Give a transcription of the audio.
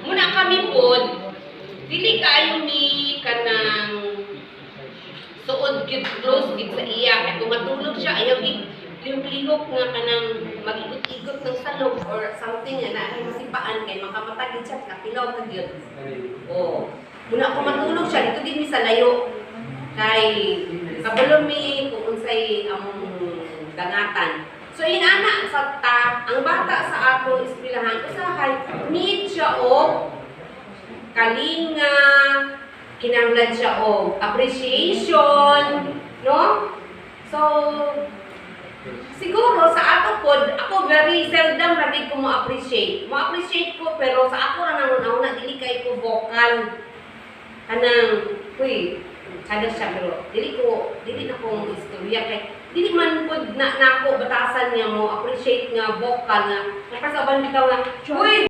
Muna kami pod, dili kaayo ni kanang suod gyud close gid sa iya kay kung matulog siya ayaw gid lihok nga kanang mag-igot-igot ng salog or something nga na masipaan kay makamatagid siya kapilaw ka gyud. Oh, muna ko matulog siya dito gid mi sa layo kay kabalo mi kung unsay among dangatan. So inana sa ang bata sa atong eskwelahan usahay need siya og kalinga, kinahanglan siya og appreciation, no? So siguro sa ato pod ako very seldom ra gid ko mo-appreciate. Mo-appreciate ko pero sa ako ra nang una dili kay ko vocal kanang uy kada siya pero dili na ko istorya kay dili man pod na nako batasan niya mo appreciate nga vocal nga nakasaban bitaw nga uy